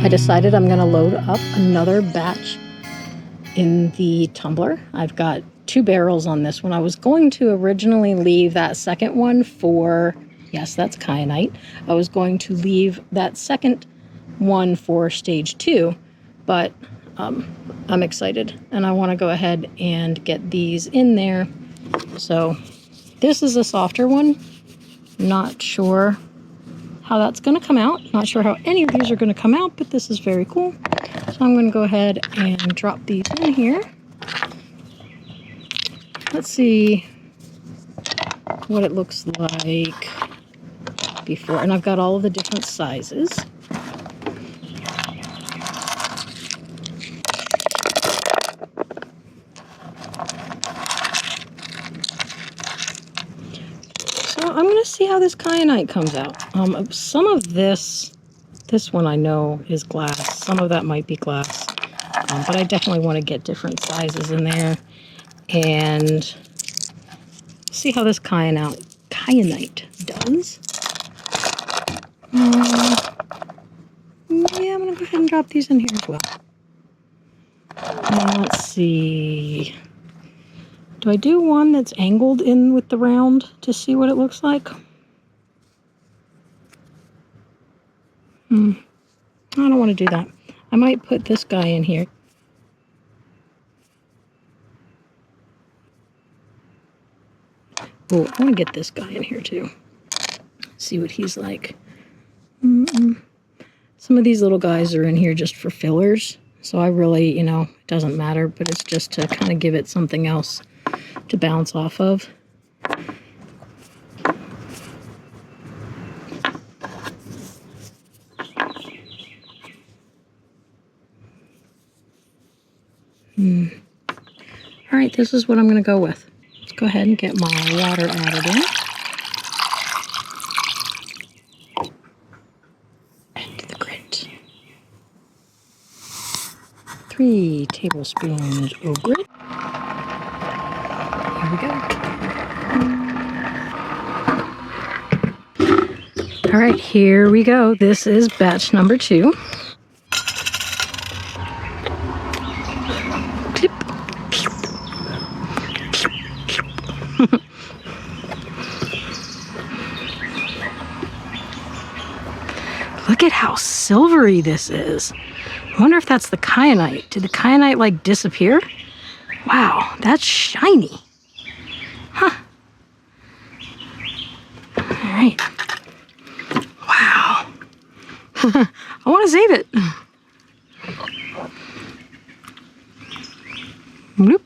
I decided I'm going to load up another batch in the tumbler. I've got 2 barrels on this one. I was going to originally leave that second one for, yes, that's kyanite. I was going to leave that second one for stage 2, but I'm excited and I want to go ahead and get these in there. So this is a softer one. Not sure how that's going to come out. Not sure how any of these are going to come out, but this is very cool. So I'm going to go ahead and drop these in here. Let's see what it looks like before. And I've got all of the different sizes. So I'm going to see how this kyanite comes out. Some of this one I know is glass. Some of that might be glass. But I definitely want to get different sizes in there and see how this kyanite does. Yeah, I'm going to go ahead and drop these in here as well. And let's see. Do I do one that's angled in with the round to see what it looks like? I don't want to do that. I might put this guy in here. Oh, I want to get this guy in here too. See what he's like. Some of these little guys are in here just for fillers. So I really, it doesn't matter, but it's just to kind of give it something else to bounce off of. All right, this is what I'm going to go with. Let's go ahead and get my water added in. Add to the grit. 3 tablespoons of grit. Here we go. All right, here we go. This is batch number 2. Look at how silvery this is. I wonder if that's the kyanite. Did the kyanite like disappear? Wow, that's shiny. Huh. All right. Wow. I want to save it. Bloop.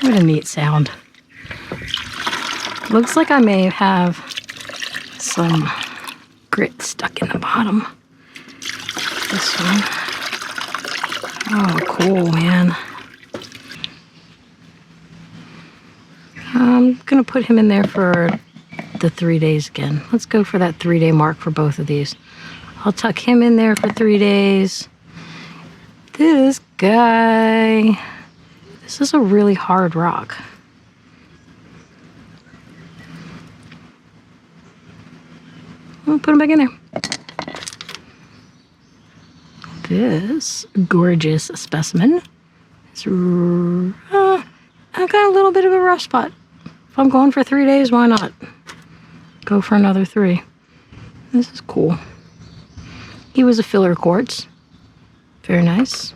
What a neat sound. Looks like I may have some grit stuck in the bottom. This one. Oh, cool, man. I'm going to put him in there for the 3 days again. Let's go for that 3-day mark for both of these. I'll tuck him in there for 3 days. This guy. This is a really hard rock. I'll put him back in there. This gorgeous specimen is, I've got a little bit of a rough spot. If I'm going for 3 days, why not? Go for another 3. This is cool. He was a filler quartz. Very nice.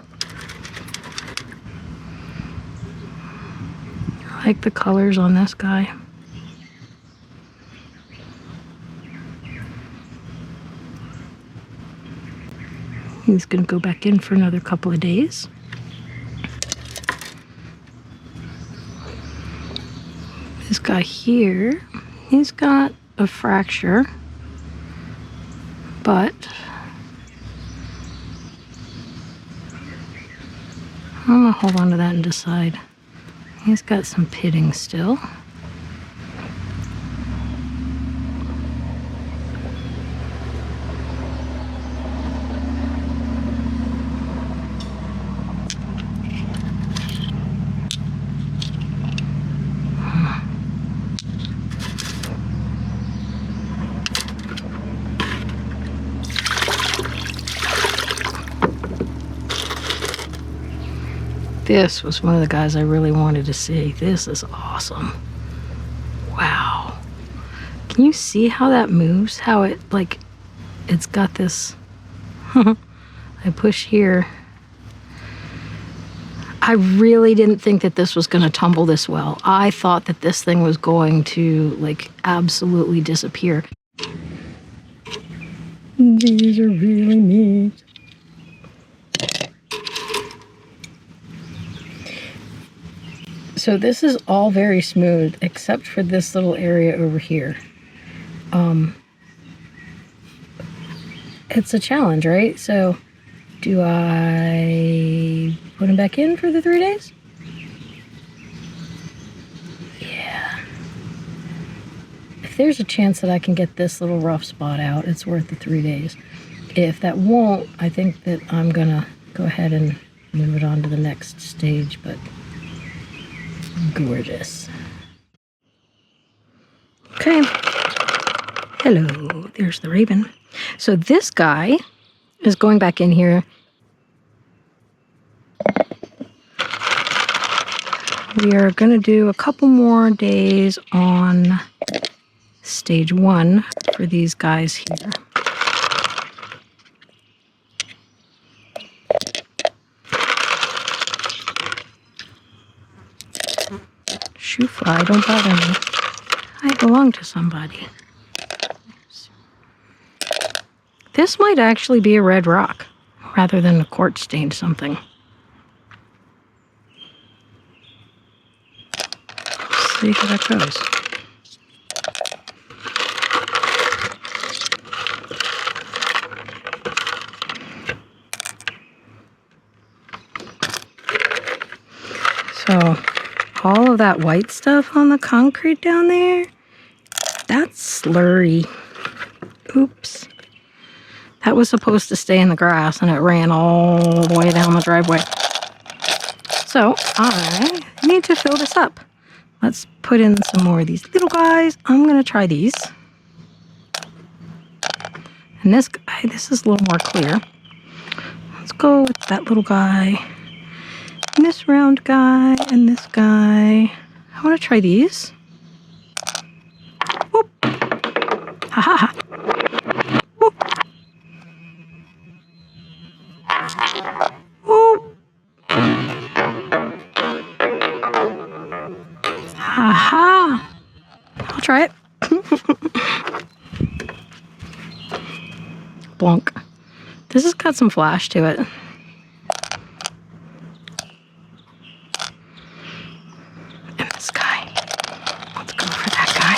I like the colors on this guy. He's going to go back in for another couple of days. This guy here, he's got a fracture, but I'm going to hold on to that and decide. He's got some pitting still. This was one of the guys I really wanted to see. This is awesome. Wow. Can you see how that moves? How it, like, it's got this... I push here. I really didn't think that this was going to tumble this well. I thought that this thing was going to, like, absolutely disappear. These are really neat. So this is all very smooth, except for this little area over here. It's a challenge, right? So do I put him back in for the 3 days? Yeah. If there's a chance that I can get this little rough spot out, it's worth the 3 days. If that won't, I think that I'm gonna go ahead and move it on to the next stage, but gorgeous. Okay. Hello, there's the raven. So this guy is going back in here. We are going to do a couple more days on stage 1 for these guys here. Shoe fly, don't bother me. I belong to somebody. This might actually be a red rock rather than a quartz stained something. Let's see how that goes. So all of that white stuff on the concrete down there, that's slurry. Oops. That was supposed to stay in the grass and it ran all the way down the driveway. So I need to fill this up. Let's put in some more of these little guys. I'm going to try these. And this guy, this is a little more clear. Let's go with that little guy. And this round guy and this guy. I want to try these. Whoop. Ha ha ha. Whoop. Whoop. Aha! I'll try it. Blunk. This has got some flash to it. And this guy. Let's go for that guy.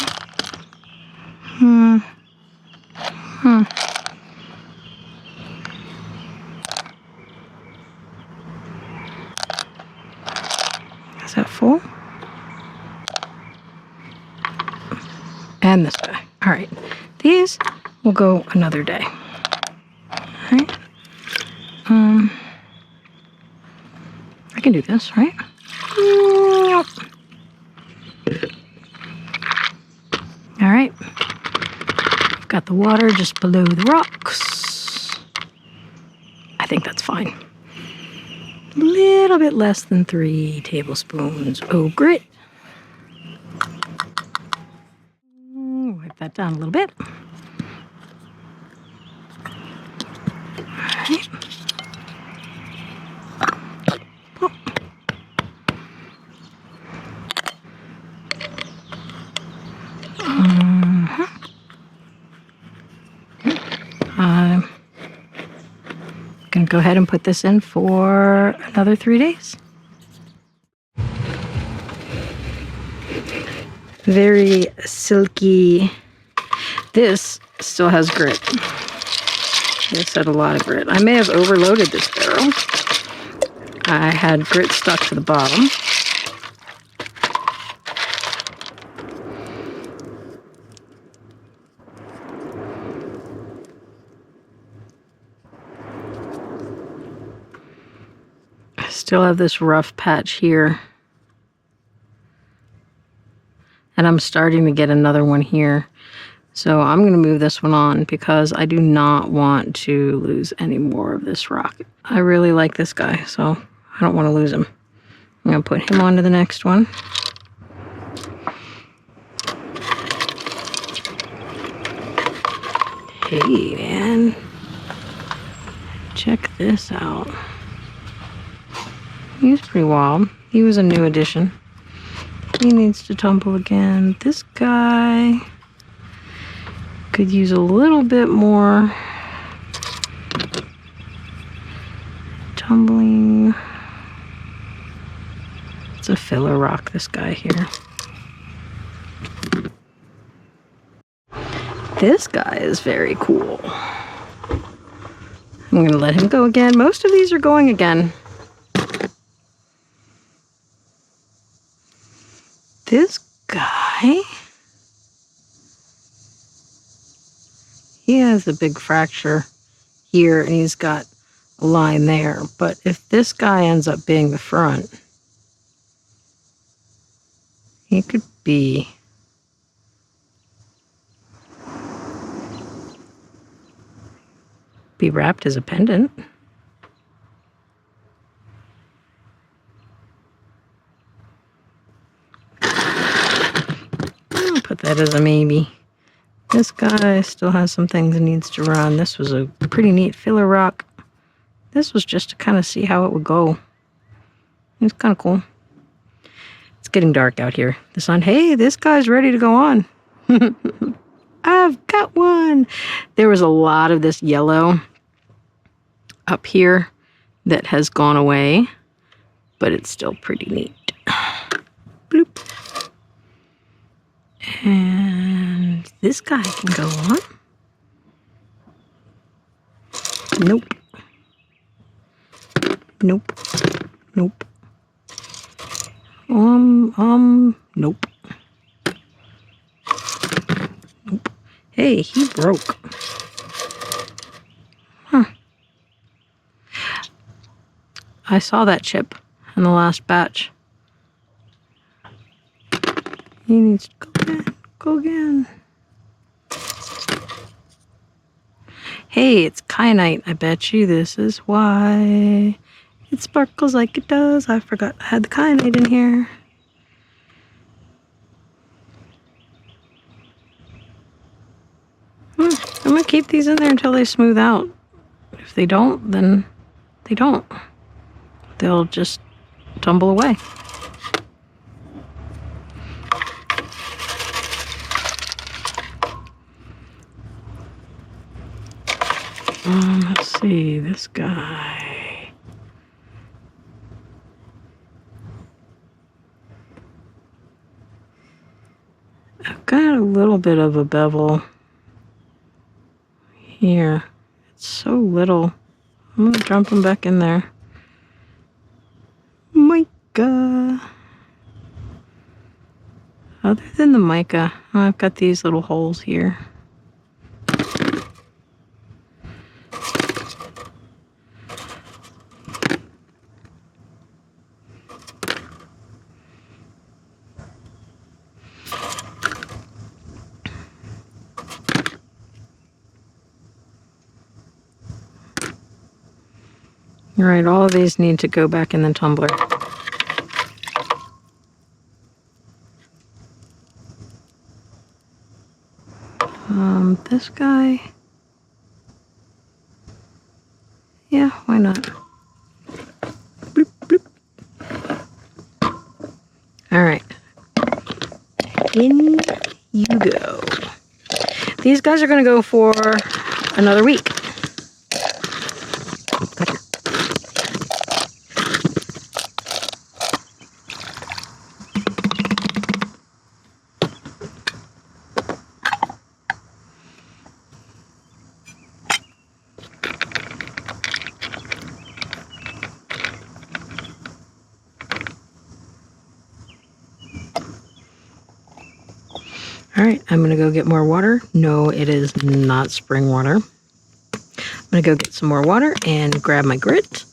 Is that full? And this guy. All right. These will go another day. All right. I can do this, right? All right. I've got the water just below the rocks. I think that's fine. A little bit less than 3 tablespoons. Oh, grit. Wipe that down a little bit. All right. Oh. I'm going to go ahead and put this in for another 3 days. Very silky. This still has grit. This had a lot of grit. I may have overloaded this barrel. I had grit stuck to the bottom. I still have this rough patch here. And I'm starting to get another one here. So I'm going to move this one on because I do not want to lose any more of this rock. I really like this guy, so I don't want to lose him. I'm going to put him onto the next one. Hey, man. Check this out. He's pretty wild. He was a new addition. He needs to tumble again. This guy could use a little bit more tumbling. It's a filler rock, this guy here. This guy is very cool. I'm going to let him go again. Most of these are going again. This guy, he has a big fracture here and he's got a line there. But if this guy ends up being the front, he could be wrapped as a pendant. I'll put that as a maybe. This guy still has some things he needs to run. This was a pretty neat filler rock. This was just to kind of see how it would go. It's kind of cool. It's getting dark out here. The sun, hey, this guy's ready to go on. I've got one. There was a lot of this yellow up here that has gone away, but it's still pretty neat. Bloop. And this guy can go on. Nope. Nope. Nope. Nope. Nope. Hey, he broke. Huh. I saw that chip in the last batch. He needs to go again. Go again. Hey, it's kyanite. I bet you this is why it sparkles like it does. I forgot I had the kyanite in here. I'm going to keep these in there until they smooth out. If they don't, then they don't. They'll just tumble away. Let's see, this guy. I've got a little bit of a bevel here. It's so little. I'm going to dump them back in there. Mica. Other than the mica, I've got these little holes here. All right, all of these need to go back in the tumbler. This guy. Yeah, why not? Bloop, bloop. All right. In you go. These guys are going to go for another week. All right, I'm going to go get more water. No, it is not spring water. I'm going to go get some more water and grab my grit.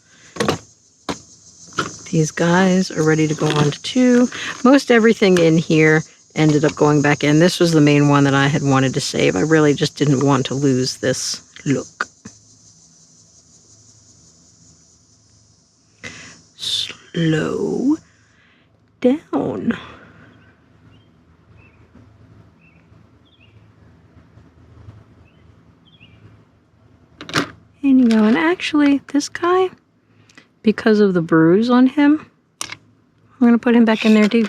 These guys are ready to go on to 2. Most everything in here ended up going back in. This was the main one that I had wanted to save. I really just didn't want to lose this look. Slow. down. And you go, and actually, this guy, because of the bruise on him, I'm going to put him back in there too.